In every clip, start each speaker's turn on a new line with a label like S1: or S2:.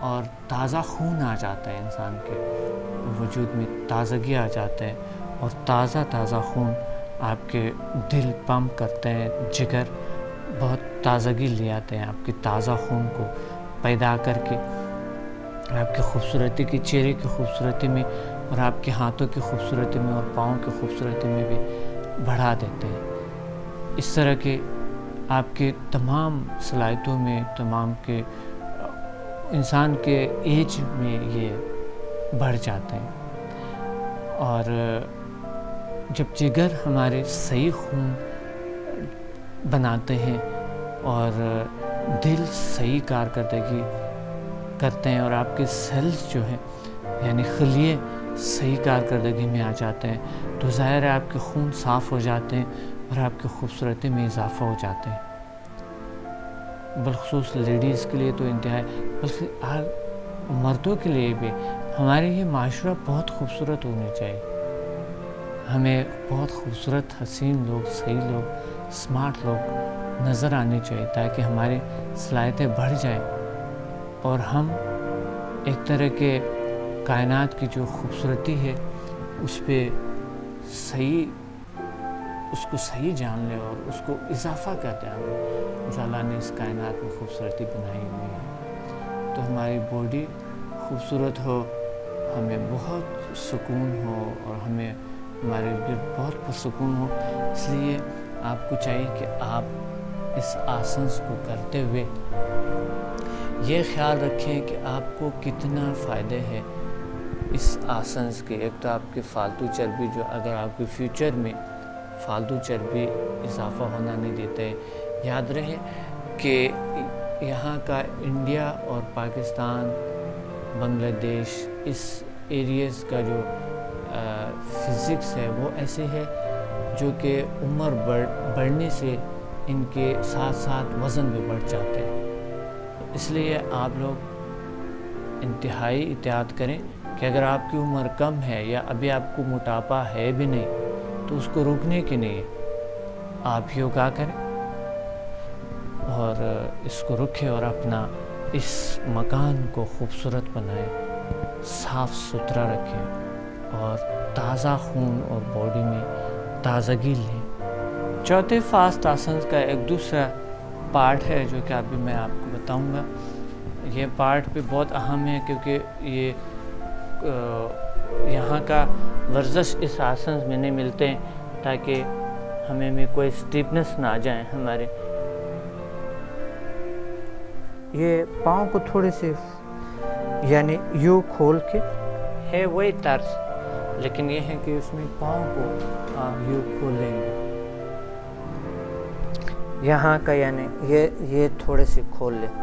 S1: اور تازہ خون آ جاتا ہے انسان کے وجود میں، تازگی آ جاتا ہے، اور تازہ خون آپ کے دل پمپ کرتے ہیں، جگر بہت تازگی لے آتے ہیں آپ کے تازہ خون کو پیدا کر کے آپ کی خوبصورتی کی، چہرے کی خوبصورتی میں اور آپ کے ہاتھوں کی خوبصورتی میں اور پاؤں کی خوبصورتی میں بھی بڑھا دیتے ہیں۔ اس طرح کے آپ کے تمام صلاحیتوں میں، تمام کے انسان کے ایج میں یہ بڑھ جاتے ہیں۔ اور جب جگر ہمارے صحیح خون بناتے ہیں اور دل صحیح کارکردگی کرتے ہیں اور آپ کے سیلز جو ہیں یعنی خلیے صحیح کارکردگی میں آ جاتے ہیں، تو ظاہر ہے آپ کے خون صاف ہو جاتے ہیں اور آپ کی خوبصورتی میں اضافہ ہو جاتے ہیں۔ بالخصوص لیڈیز کے لیے تو انتہائی، بلکہ مردوں کے لیے بھی ہمارے یہ معاشرہ بہت خوبصورت ہونا چاہیے۔ ہمیں بہت خوبصورت، حسین لوگ، صحیح لوگ، اسمارٹ لوگ نظر آنے چاہیے تاکہ ہماری صلاحیتیں بڑھ جائیں اور ہم ایک طرح کے کائنات کی جو خوبصورتی ہے اس پہ اس کو صحیح جان لیں اور اس کو اضافہ کرتے ہیں جو اللہ نے اس کائنات میں خوبصورتی بنائی ہوئی ہے، تو ہماری باڈی خوبصورت ہو، ہمیں بہت سکون ہو اور ہمیں ہمارے گرد بہت پرسکون ہو۔ اس لیے آپ کو چاہیے کہ آپ اس آسنس کو کرتے ہوئے یہ خیال رکھیں کہ آپ کو کتنا فائدے ہے اس آسنس کے۔ ایک تو آپ کی فالتو چربی، جو اگر آپ کے فیوچر میں فالتو چربی اضافہ ہونا نہیں دیتے، یاد رہے کہ یہاں کا انڈیا اور پاکستان، بنگلہ دیش، اس ایریز کا جو فزکس ہے وہ ایسے ہے جو کہ عمر بڑھنے سے ان کے ساتھ ساتھ وزن بھی بڑھ جاتے ہیں۔ اس لیے آپ لوگ انتہائی احتیاط کریں کہ اگر آپ کی عمر کم ہے یا ابھی آپ کو موٹاپا ہے بھی نہیں تو اس کو روکنے کے لیے آپ یوگا کریں اور اس کو رکھیں اور اپنا اس مکان کو خوبصورت بنائیں، صاف ستھرا رکھیں اور تازہ خون اور باڈی میں تازگی لیں۔ چوتھے فاسٹ آسنس کا ایک دوسرا پارٹ ہے جو کہ ابھی میں آپ کو بتاؤں گا۔ یہ پارٹ بھی بہت اہم ہے کیونکہ یہ یہاں کا ورزش اس آسنس میں نہیں ملتے ہیں تاکہ ہمیں میں کوئی سٹیپنس نہ آ جائیں ہمارے۔ یہ پاؤں کو تھوڑے سے یعنی یوں کھول کے ہے وہی طرز، لیکن یہ ہے کہ اس میں پاؤں کو آپ یوں کھول لیں گے یہاں کا، یعنی یہ تھوڑے سے کھول لیں،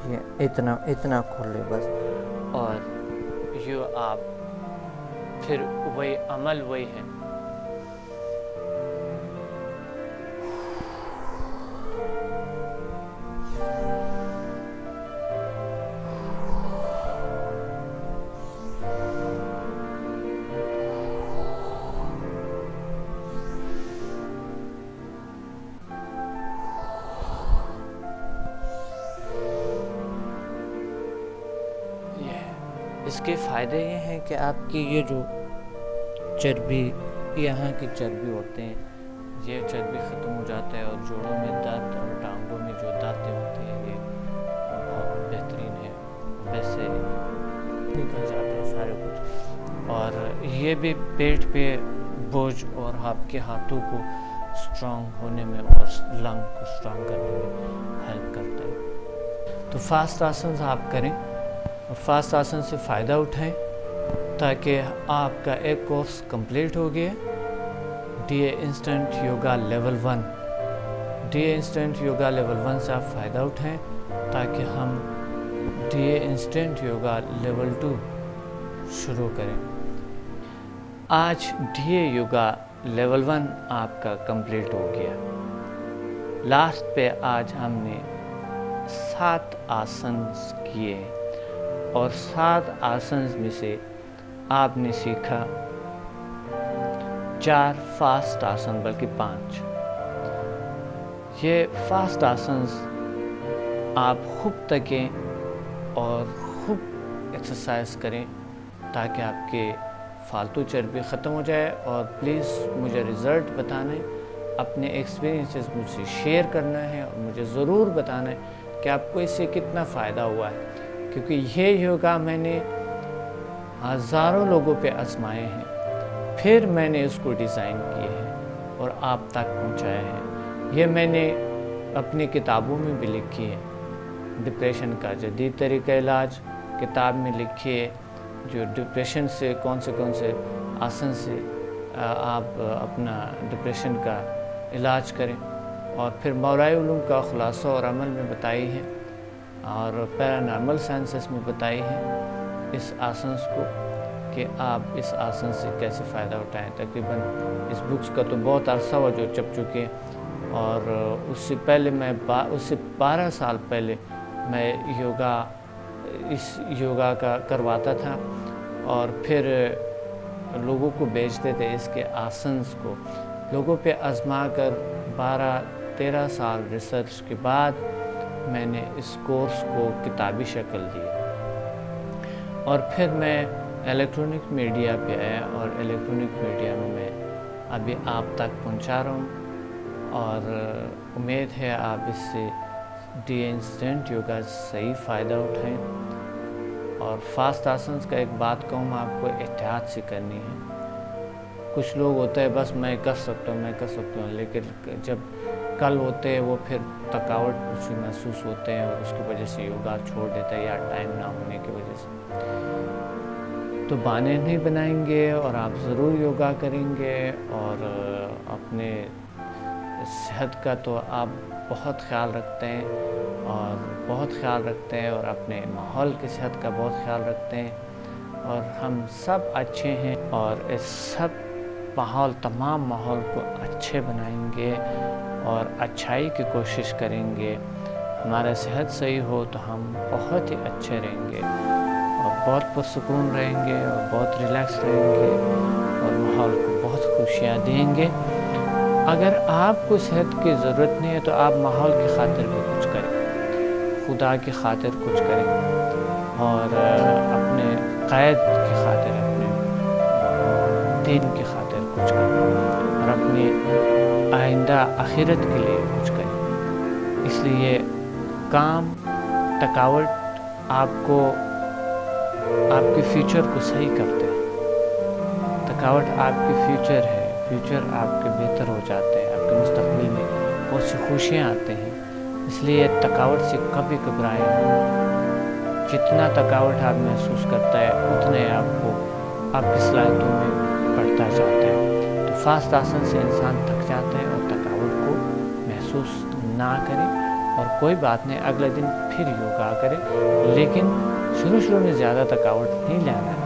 S1: یہ اتنا کھول لیں بس، اور یوں آپ پھر وہی عمل وہی ہے۔ اس کے فائدے یہ ہیں کہ آپ کی یہ جو چربی، یہاں کی چربی ہوتے ہیں، یہ چربی ختم ہو جاتا ہے اور جوڑوں میں درد اور ٹانگوں میں جو درد ہوتے ہیں یہ بہت بہترین ہے، ویسے نکل جاتا ہے سارے کچھ، اور یہ بھی پیٹ پہ بوجھ اور آپ کے ہاتھوں کو اسٹرانگ ہونے میں اور لنگ کو اسٹرانگ کرنے میں ہیلپ کرتا ہے۔ تو فاسٹ آسنز آپ کریں اور فاسٹ آسن سے فائدہ اٹھائیں تاکہ آپ کا ایک کورس کمپلیٹ ہو گیا، D A instant yoga level 1۔ D A instant yoga level 1 سے آپ فائدہ اٹھائیں تاکہ ہم D A instant yoga level 2 شروع کریں۔ آج ڈی اے یوگا لیول 1 آپ کا کمپلیٹ ہو گیا۔ لاسٹ پہ آج ہم نے 7 آسنز کیے اور 7 آسنز میں سے آپ نے سیکھا 4 فاسٹ آسن، بلکہ 5۔ یہ فاسٹ آسنز آپ خوب تکیں اور خوب ایکسرسائز کریں تاکہ آپ کے فالتو چربی ختم ہو جائے. اور پلیز مجھے رزلٹ بتانا ہے، اپنے ایکسپیرینسز مجھ سے شیئر کرنا ہے اور مجھے ضرور بتانا ہے کہ آپ کو اس سے کتنا فائدہ ہوا ہے، کیونکہ یہ یوگا میں نے ہزاروں لوگوں پہ آزمائے ہیں، پھر میں نے اس کو ڈیزائن کیے ہیں اور آپ تک پہنچایا ہے. یہ میں نے اپنی کتابوں میں بھی لکھی ہے. ڈپریشن کا جدید طریقہ علاج کتاب میں لکھی ہے، جو ڈپریشن سے کون سے آسن سے آپ اپنا ڈپریشن کا علاج کریں. اور پھر ماورائے علوم کا خلاصہ اور عمل میں بتائی ہے، اور پیرانارمل سائنسز میں بتائی ہے اس آسنس کو کہ آپ اس آسن سے کیسے فائدہ اٹھائیں. تقریباً اس بکس کا تو بہت عرصہ ہوا جو چھپ چکے، اور اس سے پہلے اس سے 12 سال پہلے میں اس یوگا کا کرواتا تھا، اور پھر لوگوں کو بیچتے تھے اس کے آسنس کو. لوگوں پہ آزما کر 12-13 سال ریسرچ کے بعد میں نے اس کورس کو کتابی شکل دی، اور پھر میں الیکٹرونک میڈیا پہ آیا، اور الیکٹرونک میڈیا میں ابھی آپ تک پہنچا رہا ہوں. اور امید ہے آپ اس سے انسٹنٹ یوگا صحیح فائدہ اٹھائیں. اور فاسٹ آسنس کا ایک بات کہوں، آپ کو احتیاط سے کرنی ہے. کچھ لوگ ہوتے ہیں بس میں کر سکتا ہوں، لیکن جب کل ہوتے ہیں وہ پھر تھکاوٹ کچھ محسوس ہوتے ہیں اور اس کی وجہ سے یوگا چھوڑ دیتا ہے یا ٹائم نہ ہونے کی وجہ سے. تو بہانے نہیں بنائیں گے اور آپ ضرور یوگا کریں گے. اور اپنے صحت کا تو آپ بہت خیال رکھتے ہیں اور اپنے ماحول کی صحت کا بہت خیال رکھتے ہیں. اور ہم سب اچھے ہیں، اور اس سب تمام ماحول کو اچھے بنائیں گے اور اچھائی کی کوشش کریں گے. ہمارا صحت صحیح ہو تو ہم بہت ہی اچھے رہیں گے اور بہت پرسکون رہیں گے اور بہت ریلیکس رہیں گے اور ماحول کو بہت خوشیاں دیں گے. اگر آپ کو صحت کی ضرورت نہیں ہے تو آپ ماحول کی خاطر بھی کچھ کریں، خدا کی خاطر کچھ کریں، اور اپنے قائد کی خاطر، اپنے دین کی خاطر کچھ کریں، اور اپنی آئندہ آخرت کے لیے کچھ کریں. اس لیے کام تھکاوٹ آپ کے فیوچر کو صحیح کرتے ہیں. تھکاوٹ آپ کی فیوچر ہے، فیوچر آپ کے بہتر ہو جاتے ہیں، آپ کے مستقبل میں بہت سی خوشیاں آتے ہیں. اس لیے تھکاوٹ سے کبھی گھبرائیں نہیں. جتنا تھکاوٹ آپ محسوس کرتا ہے اتنے آپ کی صلاحیتوں میں بڑھتا جاتا ہے. تو فاسٹ آسن سے انسان تھک جاتا ہے اور تھکاوٹ کو محسوس نہ کرے، اور کوئی بات نہیں، اگلے دن پھر یوگا کرے، لیکن شروع میں زیادہ تھکاوٹ نہیں لینا ہے.